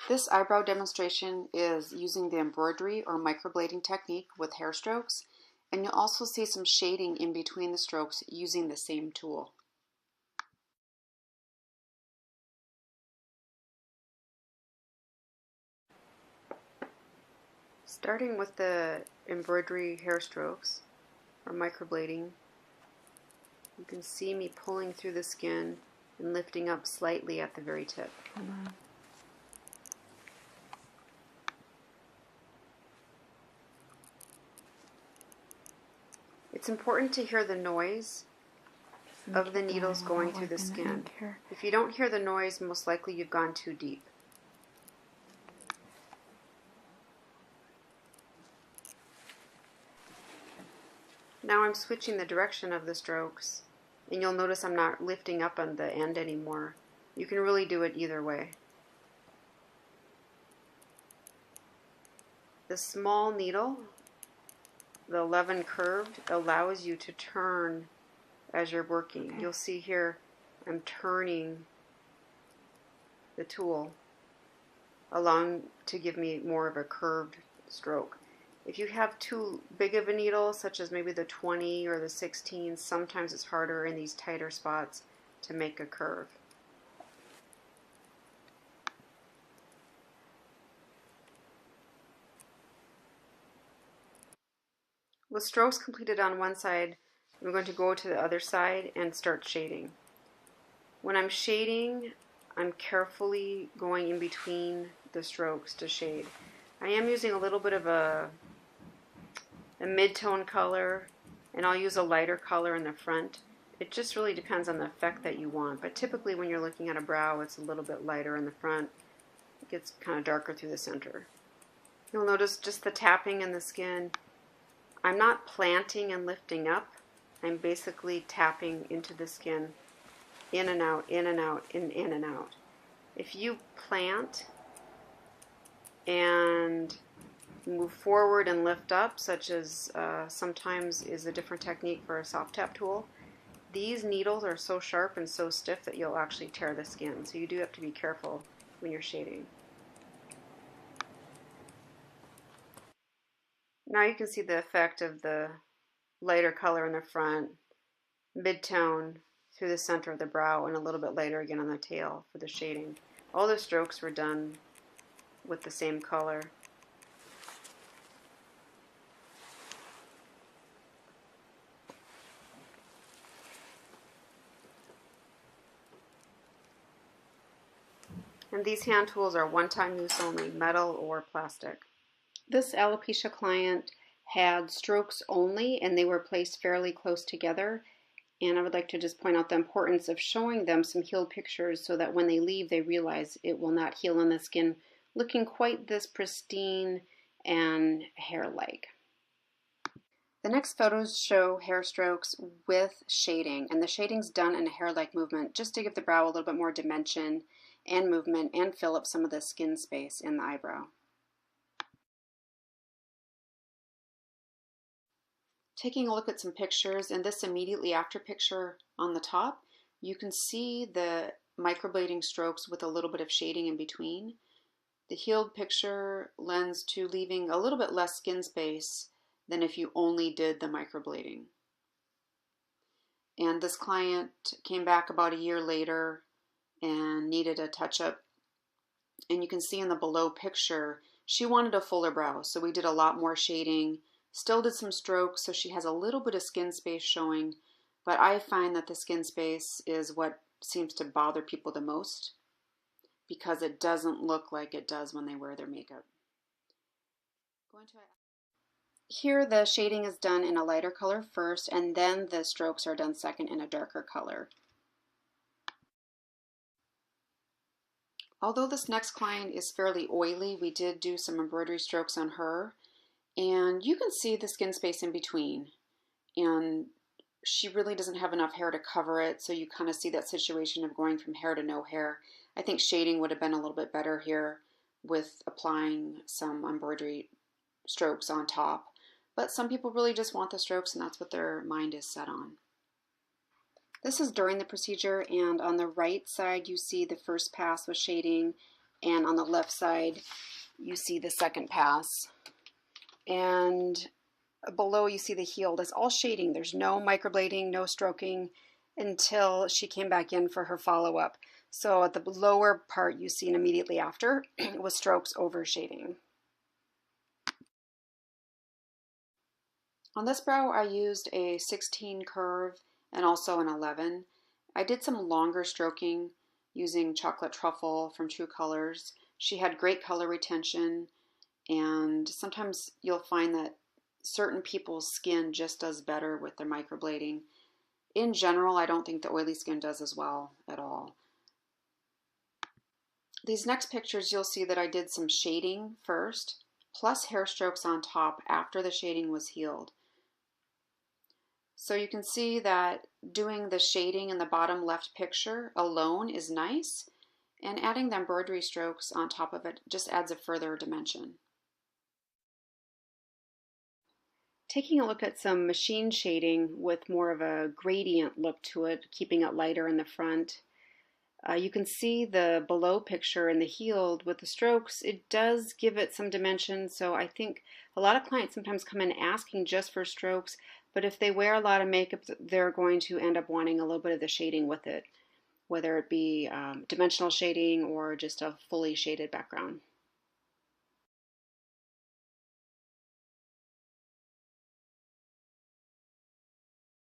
This eyebrow demonstration is using the embroidery or microblading technique with hair strokes, and you'll also see some shading in between the strokes using the same tool. Starting with the embroidery hair strokes or microblading, you can see me pulling through the skin and lifting up slightly at the very tip. It's important to hear the noise of the needles going through the skin. If you don't hear the noise, most likely you've gone too deep. Now I'm switching the direction of the strokes, and you'll notice I'm not lifting up on the end anymore. You can really do it either way. The small needle, the 11 curved, allows you to turn as you're working. You'll see here I'm turning the tool along to give me more of a curved stroke. If you have too big of a needle, such as maybe the 20 or the 16, sometimes it's harder in these tighter spots to make a curve. With strokes completed on one side, I'm going to go to the other side and start shading. When I'm shading, I'm carefully going in between the strokes to shade. I am using a little bit of a mid-tone color, and I'll use a lighter color in the front. It just really depends on the effect that you want, but typically when you're looking at a brow, it's a little bit lighter in the front. It gets kind of darker through the center. You'll notice just the tapping in the skin. I'm not planting and lifting up. I'm basically tapping into the skin, in and out, in and out, in and out. If you plant and move forward and lift up, such as sometimes is a different technique for a soft tap tool, these needles are so sharp and so stiff that you'll actually tear the skin. So you do have to be careful when you're shading. Now you can see the effect of the lighter color in the front, mid-tone through the center of the brow, and a little bit later again on the tail for the shading. All the strokes were done with the same color. And these hand tools are one-time use only, metal or plastic. This alopecia client had strokes only, and they were placed fairly close together. And I would like to just point out the importance of showing them some healed pictures so that when they leave, they realize it will not heal on the skin looking quite this pristine and hair-like. The next photos show hair strokes with shading, and the shading's done in a hair-like movement just to give the brow a little bit more dimension and movement and fill up some of the skin space in the eyebrow. Taking a look at some pictures, and this immediately after picture on the top, you can see the microblading strokes with a little bit of shading in between. The healed picture lends to leaving a little bit less skin space than if you only did the microblading. And this client came back about a year later and needed a touch-up. And you can see in the below picture, she wanted a fuller brow, so we did a lot more shading. Still did some strokes, so she has a little bit of skin space showing, but I find that the skin space is what seems to bother people the most because it doesn't look like it does when they wear their makeup. Here the shading is done in a lighter color first, and then the strokes are done second in a darker color. Although this next client is fairly oily, we did do some embroidery strokes on her, and you can see the skin space in between, and she really doesn't have enough hair to cover it, so you kind of see that situation of going from hair to no hair. I think shading would have been a little bit better here with applying some embroidery strokes on top, but some people really just want the strokes, and that's what their mind is set on. This is during the procedure, and on the right side you see the first pass with shading, and on the left side you see the second pass. And below you see the healed. It's all shading. There's no microblading, no stroking until she came back in for her follow-up. So at the lower part you see immediately after was strokes over shading. On this brow I used a 16 curve and also an 11. I did some longer stroking using chocolate truffle from True Colors. She had great color retention, and sometimes you'll find that certain people's skin just does better with their microblading. In general, I don't think the oily skin does as well at all. These next pictures you'll see that I did some shading first, plus hair strokes on top after the shading was healed. So you can see that doing the shading in the bottom left picture alone is nice, and adding the embroidery strokes on top of it just adds a further dimension. Taking a look at some machine shading with more of a gradient look to it, keeping it lighter in the front. You can see the below picture in the healed with the strokes. It does give it some dimension, so I think a lot of clients sometimes come in asking just for strokes, but if they wear a lot of makeup, they're going to end up wanting a little bit of the shading with it, whether it be dimensional shading or just a fully shaded background.